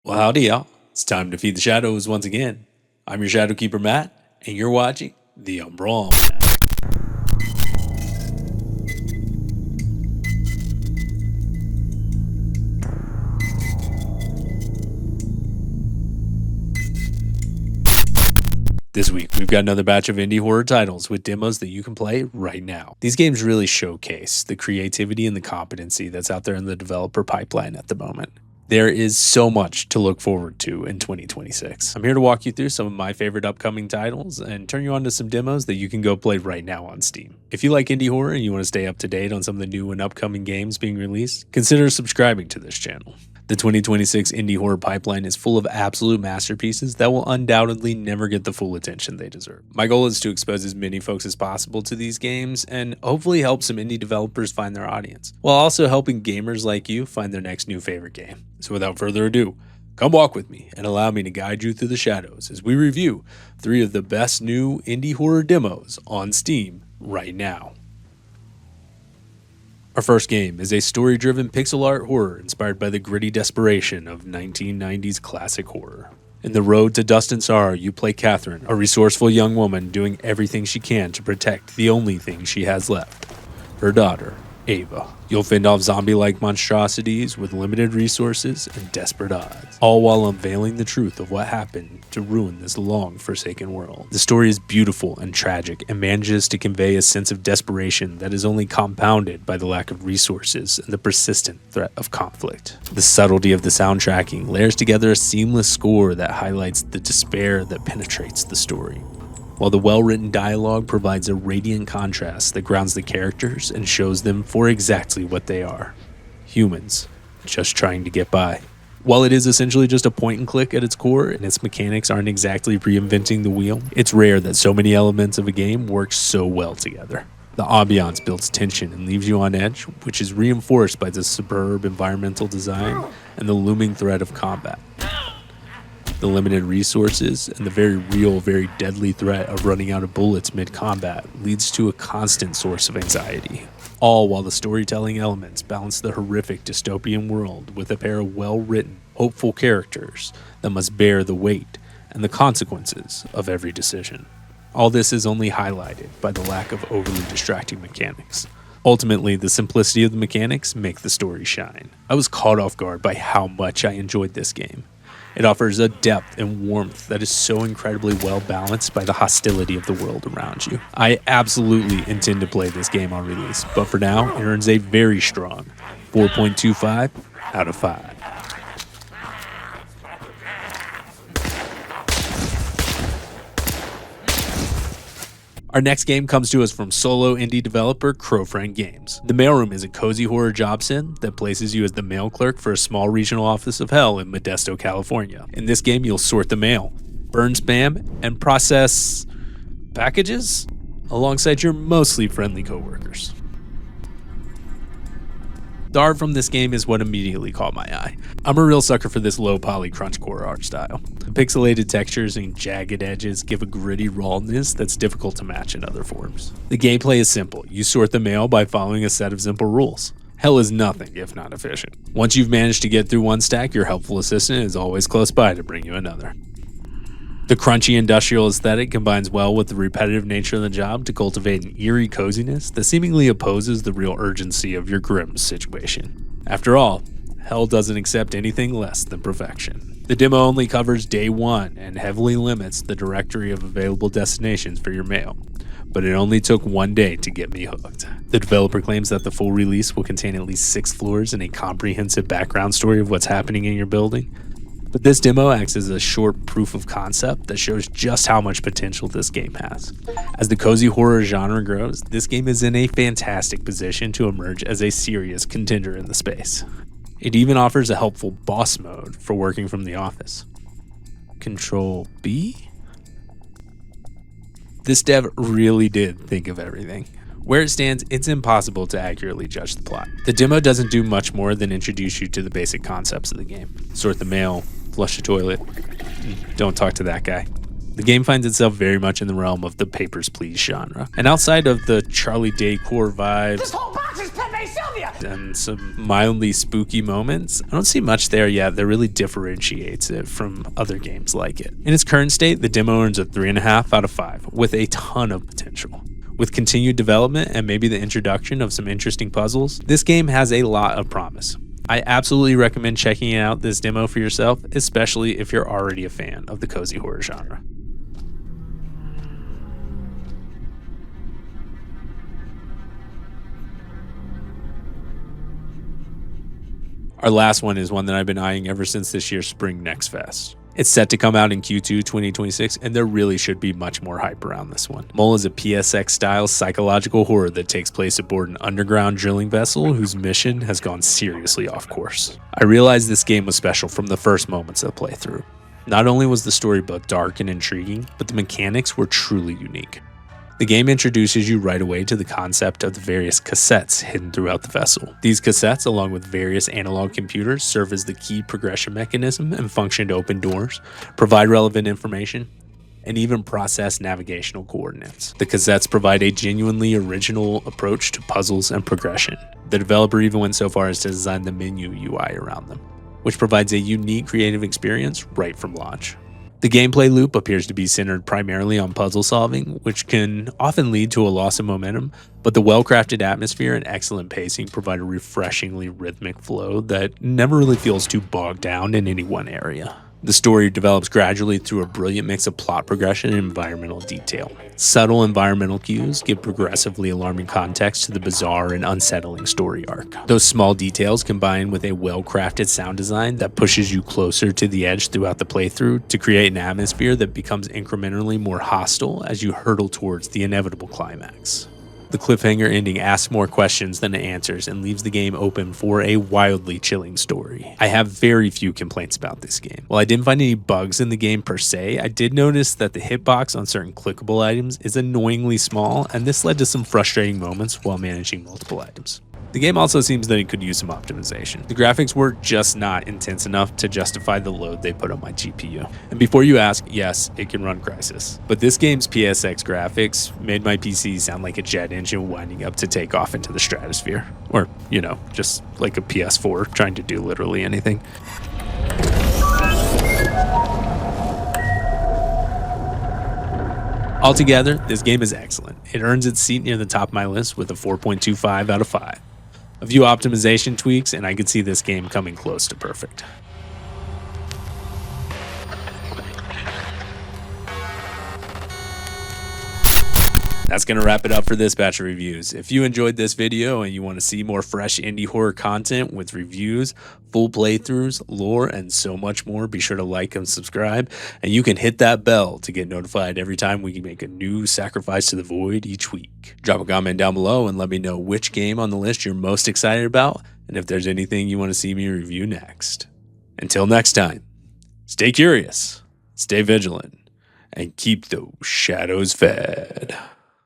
Well, howdy, y'all. It's time to feed the shadows once again. I'm your Shadow Keeper, Matt, and you're watching the Umbral. This week, we've got another batch of indie horror titles with demos that you can play right now. These games really showcase the creativity and the competency that's out there in the developer pipeline at the moment. There is so much to look forward to in 2026. I'm here to walk you through some of my favorite upcoming titles and turn you on to some demos that you can go play right now on Steam. If you like indie horror and you want to stay up to date on some of the new and upcoming games being released, consider subscribing to this channel. The 2026 indie horror pipeline is full of absolute masterpieces that will undoubtedly never get the full attention they deserve. My goal is to expose as many folks as possible to these games and hopefully help some indie developers find their audience, while also helping gamers like you find their next new favorite game. So without further ado, come walk with me and allow me to guide you through the shadows as we review 3 of the best new indie horror demos on Steam right now. Our first game is a story-driven pixel art horror inspired by the gritty desperation of 1990s classic horror. In The Road to Dust and Sorrow, you play Catherine, a resourceful young woman doing everything she can to protect the only thing she has left, her daughter, Ava. You'll fend off zombie-like monstrosities with limited resources and desperate odds, all while unveiling the truth of what happened to ruin this long-forsaken world. The story is beautiful and tragic and manages to convey a sense of desperation that is only compounded by the lack of resources and the persistent threat of conflict. The subtlety of the soundtracking layers together a seamless score that highlights the despair that penetrates the story, while the well-written dialogue provides a radiant contrast that grounds the characters and shows them for exactly what they are: humans, just trying to get by. While it is essentially just a point-and-click at its core, and its mechanics aren't exactly reinventing the wheel, it's rare that so many elements of a game work so well together. The ambiance builds tension and leaves you on edge, which is reinforced by the superb environmental design and the looming threat of combat. The limited resources and the very real, very deadly threat of running out of bullets mid-combat leads to a constant source of anxiety, all while the storytelling elements balance the horrific dystopian world with a pair of well-written, hopeful characters that must bear the weight and the consequences of every decision. All this is only highlighted by the lack of overly distracting mechanics. Ultimately, the simplicity of the mechanics make the story shine. I was caught off guard by how much I enjoyed this game. It offers a depth and warmth that is so incredibly well balanced by the hostility of the world around you. I absolutely intend to play this game on release, but for now, it earns a very strong 4.25 out of 5. Our next game comes to us from solo indie developer Crowfriend Games. The Mailroom is a cozy horror job sim that places you as the mail clerk for a small regional office of hell in Modesto, California. In this game, you'll sort the mail, burn spam, and process packages alongside your mostly friendly coworkers. The art from this game is what immediately caught my eye. I'm a real sucker for this low-poly crunchcore art style. The pixelated textures and jagged edges give a gritty rawness that's difficult to match in other forms. The gameplay is simple. You sort the mail by following a set of simple rules. Hell is nothing if not efficient. Once you've managed to get through one stack, your helpful assistant is always close by to bring you another. The crunchy industrial aesthetic combines well with the repetitive nature of the job to cultivate an eerie coziness that seemingly opposes the real urgency of your grim situation. After all, hell doesn't accept anything less than perfection. The demo only covers day 1 and heavily limits the directory of available destinations for your mail, but it only took 1 day to get me hooked. The developer claims that the full release will contain at least 6 floors and a comprehensive background story of what's happening in your building. But this demo acts as a short proof of concept that shows just how much potential this game has. As the cozy horror genre grows, this game is in a fantastic position to emerge as a serious contender in the space. It even offers a helpful boss mode for working from the office. Control B? This dev really did think of everything. Where it stands, it's impossible to accurately judge the plot. The demo doesn't do much more than introduce you to the basic concepts of the game. Sort the mail, flush the toilet, don't talk to that guy. The game finds itself very much in the realm of the Papers, Please genre. And outside of the Charlie Day core vibes, this whole box is Pepe Sylvia! and some mildly spooky moments, I don't see much there yet that really differentiates it from other games like it. In its current state, the demo earns a 3.5 out of 5, with a ton of potential. With continued development and maybe the introduction of some interesting puzzles, this game has a lot of promise. I absolutely recommend checking out this demo for yourself, especially if you're already a fan of the cozy horror genre. Our last one is one that I've been eyeing ever since this year's Spring Next Fest. It's set to come out in Q2 2026, and there really should be much more hype around this one. Mole is a PSX-style psychological horror that takes place aboard an underground drilling vessel whose mission has gone seriously off course. I realized this game was special from the first moments of the playthrough. Not only was the story both dark and intriguing, but the mechanics were truly unique. The game introduces you right away to the concept of the various cassettes hidden throughout the vessel. These cassettes, along with various analog computers, serve as the key progression mechanism and function to open doors, provide relevant information, and even process navigational coordinates. The cassettes provide a genuinely original approach to puzzles and progression. The developer even went so far as to design the menu UI around them, which provides a unique creative experience right from launch. The gameplay loop appears to be centered primarily on puzzle solving, which can often lead to a loss of momentum, but the well-crafted atmosphere and excellent pacing provide a refreshingly rhythmic flow that never really feels too bogged down in any one area. The story develops gradually through a brilliant mix of plot progression and environmental detail. Subtle environmental cues give progressively alarming context to the bizarre and unsettling story arc. Those small details combine with a well-crafted sound design that pushes you closer to the edge throughout the playthrough to create an atmosphere that becomes incrementally more hostile as you hurtle towards the inevitable climax. The cliffhanger ending asks more questions than it answers and leaves the game open for a wildly chilling story. I have very few complaints about this game. While I didn't find any bugs in the game per se, I did notice that the hitbox on certain clickable items is annoyingly small, and this led to some frustrating moments while managing multiple items. The game also seems that it could use some optimization. The graphics were just not intense enough to justify the load they put on my GPU. And before you ask, yes, it can run Crysis. But this game's PSX graphics made my PC sound like a jet engine winding up to take off into the stratosphere. Or, just like a PS4 trying to do literally anything. Altogether, this game is excellent. It earns its seat near the top of my list with a 4.25 out of 5. A few optimization tweaks, and I could see this game coming close to perfect. That's going to wrap it up for this batch of reviews. If you enjoyed this video and you want to see more fresh indie horror content with reviews, full playthroughs, lore, and so much more, be sure to like and subscribe. And you can hit that bell to get notified every time we make a new Sacrifice to the Void each week. Drop a comment down below and let me know which game on the list you're most excited about and if there's anything you want to see me review next. Until next time, stay curious, stay vigilant, and keep those shadows fed.